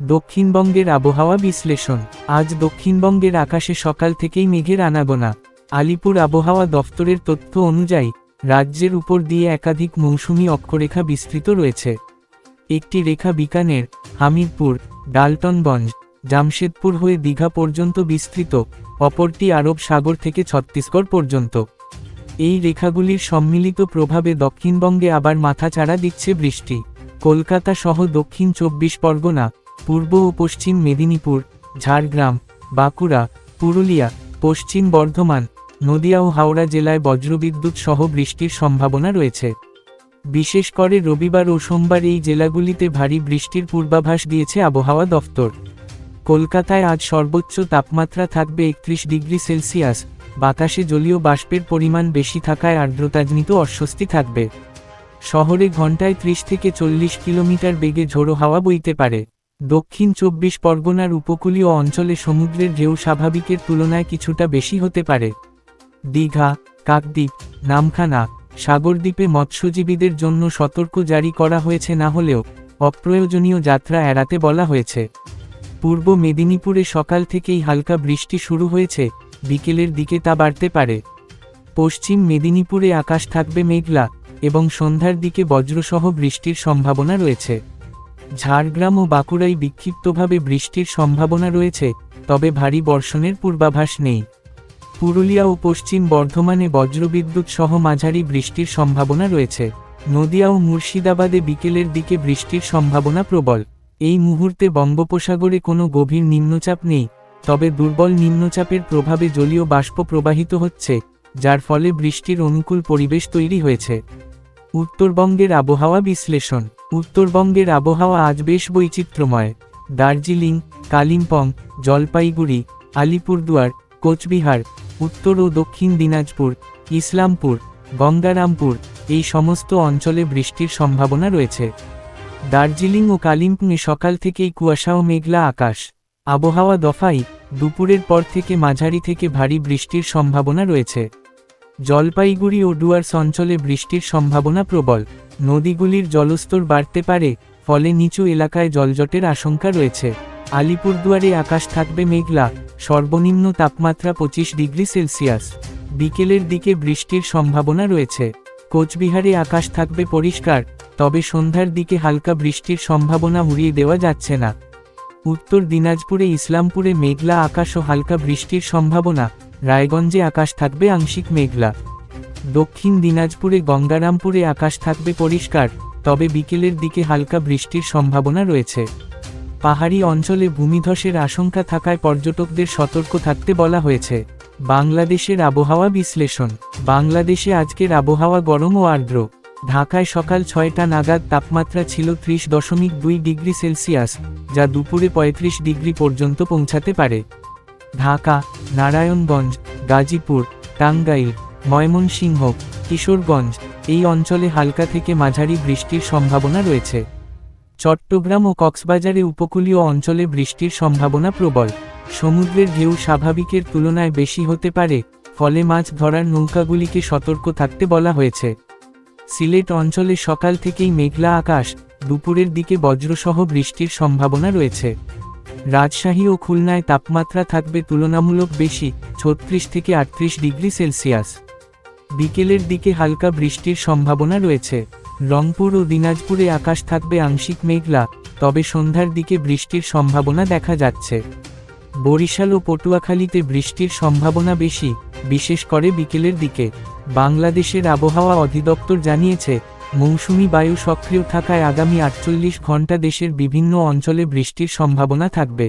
দক্ষিণবঙ্গের আবহাওয়া বিশ্লেষণ। আজ দক্ষিণবঙ্গের আকাশে সকাল থেকেই মেঘের আনাগোনা। আলিপুর আবহাওয়া দফতরের তথ্য অনুযায়ী রাজ্যের উপর দিয়ে একাধিক মৌসুমী অক্ষরেখা বিস্তৃত রয়েছে। একটি রেখা বিকানের, হামিরপুর, ডালটনগঞ্জ, জামশেদপুর হয়ে দীঘা পর্যন্ত বিস্তৃত, অপরটি আরব সাগর থেকে ছত্তিশগড় পর্যন্ত। এই রেখাগুলির সম্মিলিত প্রভাবে দক্ষিণবঙ্গে আবার মাথাচাড়া দিচ্ছে বৃষ্টি। কলকাতা সহ দক্ষিণ 24 পরগনা, পূর্ব ও পশ্চিম মেদিনীপুর, ঝাড়গ্রাম, বাঁকুড়া, পুরুলিয়া, পশ্চিম বর্ধমান, নদিয়া ও হাওড়া জেলায় বজ্রবিদ্যুৎ সহ বৃষ্টির সম্ভাবনা রয়েছে। বিশেষ করে রবিবার ও সোমবার এই জেলাগুলিতে ভারী বৃষ্টির পূর্বাভাস দিয়েছে আবহাওয়া দফতর। কলকাতায় আজ সর্বোচ্চ তাপমাত্রা থাকবে 31 ডিগ্রি সেলসিয়াস। বাতাসে জলীয় বাষ্পের পরিমাণ বেশি থাকায় আর্দ্রতাজনিত অস্বস্তি থাকবে। শহরে ঘন্টায় 30 থেকে 40 কিলোমিটার বেগে ঝোড়ো হাওয়া বইতে পারে। দক্ষিণ 24 পরগনার উপকূলীয় অঞ্চলে সমুদ্রের ঢেউ স্বাভাবিকের তুলনায় কিছুটা বেশি হতে পারে। দীঘা, কাকদ্বীপ, নামখানা, সাগরদ্বীপে মৎস্যজীবীদের জন্য সতর্ক জারি করা হয়েছে, না হলেও অপ্রয়োজনীয় যাত্রা এড়াতে বলা হয়েছে। পূর্ব মেদিনীপুরে সকাল থেকেই হালকা বৃষ্টি শুরু হয়েছে, বিকেলের দিকে তা বাড়তে পারে। পশ্চিম মেদিনীপুরে আকাশ থাকবে মেঘলা এবং সন্ধ্যার দিকে বজ্রসহ বৃষ্টির সম্ভাবনা রয়েছে। ঝাড়গ্রাম ও বাঁকুড়ায় বিক্ষিপ্তভাবে বৃষ্টির সম্ভাবনা রয়েছে, তবে ভারী বর্ষণের পূর্বাভাস নেই। পুরুলিয়া ও পশ্চিম বর্ধমানে বজ্রবিদ্যুৎ সহ মাঝারি বৃষ্টির সম্ভাবনা রয়েছে। নদিয়া ও মুর্শিদাবাদে বিকেলের দিকে বৃষ্টির সম্ভাবনা প্রবল। এই মুহূর্তে বঙ্গোপসাগরে কোনো গভীর নিম্নচাপ নেই, তবে দুর্বল নিম্নচাপের প্রভাবে জলীয় বাষ্প প্রবাহিত হচ্ছে, যার ফলে বৃষ্টির অনুকূল পরিবেশ তৈরি হয়েছে। উত্তরবঙ্গের আবহাওয়া বিশ্লেষণ। উত্তরবঙ্গের আবহাওয়া আজ বেশ বৈচিত্র্যময়। দার্জিলিং, কালিম্পং, জলপাইগুড়ি, আলিপুরদুয়ার, কোচবিহার, উত্তর ও দক্ষিণ দিনাজপুর, ইসলামপুর, গঙ্গারামপুর এই সমস্ত অঞ্চলে বৃষ্টির সম্ভাবনা রয়েছে। দার্জিলিং ও কালিম্পংয়ে সকাল থেকেই কুয়াশা ও মেঘলা আকাশ। আবহাওয়া দফায় দুপুরের পর থেকে মাঝারি থেকে ভারী বৃষ্টির সম্ভাবনা রয়েছে। জলপাইগুড়ি ও ডুয়ার্স অঞ্চলে বৃষ্টির সম্ভাবনা প্রবল। নদীগুলির জলস্তর বাড়তে পারে, ফলে নিচু এলাকায় জলজটের আশঙ্কা রয়েছে। আলিপুরদুয়ারে আকাশ থাকবে মেঘলা, সর্বনিম্ন তাপমাত্রা 25 ডিগ্রি সেলসিয়াস। বিকেলের দিকে বৃষ্টির সম্ভাবনা রয়েছে। কোচবিহারে আকাশ থাকবে পরিষ্কার, তবে সন্ধ্যার দিকে হালকা বৃষ্টির সম্ভাবনা উড়িয়ে দেওয়া যাচ্ছে না। উত্তর দিনাজপুরে ইসলামপুরে মেঘলা আকাশ ও হালকা বৃষ্টির সম্ভাবনা। রায়গঞ্জে আকাশ থাকবে আংশিক মেঘলা। দক্ষিণ দিনাজপুরে গঙ্গারামপুরে আকাশ থাকবে পরিষ্কার, তবে বিকেলের দিকে হালকা বৃষ্টির সম্ভাবনা রয়েছে। পাহাড়ি অঞ্চলে ভূমিধসের আশঙ্কা থাকায় পর্যটকদের সতর্ক থাকতে বলা হয়েছে। বাংলাদেশের আবহাওয়া বিশ্লেষণ। বাংলাদেশে আজকের আবহাওয়া গরম ও আর্দ্র। ঢাকায় সকাল 6টা নাগাদ তাপমাত্রা ছিল 30.2 ডিগ্রি সেলসিয়াস, যা দুপুরে 35 ডিগ্রি পর্যন্ত পৌঁছাতে পারে। ঢাকা, নারায়ণগঞ্জ, গাজীপুর, টাঙ্গাইল, ময়মনসিংহ, কিশোরগঞ্জ এই অঞ্চলে হালকা থেকে মাঝারি বৃষ্টির সম্ভাবনা রয়েছে। চট্টগ্রাম ও কক্সবাজারে উপকূলীয় অঞ্চলে বৃষ্টির সম্ভাবনা প্রবল। সমুদ্রের ঢেউ স্বাভাবিকের তুলনায় বেশি হতে পারে, ফলে মাছ ধরার নৌকাগুলিকে সতর্ক থাকতে বলা হয়েছে। সিলেট অঞ্চলে সকাল থেকেই মেঘলা আকাশ, দুপুরের দিকে বজ্রসহ বৃষ্টির সম্ভাবনা রয়েছে। রাজশাহী ও খুলনায় তাপমাত্রা থাকবে তুলনামূলক বেশি, 36 থেকে 38 ডিগ্রি সেলসিয়াস। বিকেলের দিকে হালকা বৃষ্টির সম্ভাবনা রয়েছে। রংপুর ও দিনাজপুরে আকাশ থাকবে আংশিক মেঘলা, তবে সন্ধ্যার দিকে বৃষ্টির সম্ভাবনা দেখা যাচ্ছে। বরিশাল ও পটুয়াখালীতে বৃষ্টির সম্ভাবনা বেশি, বিশেষ করে বিকেলের দিকে। বাংলাদেশের আবহাওয়া অধিদপ্তর জানিয়েছে, মৌসুমী বায়ু সক্রিয় থাকায় আগামী 48 ঘণ্টা দেশের বিভিন্ন অঞ্চলে বৃষ্টির সম্ভাবনা থাকবে।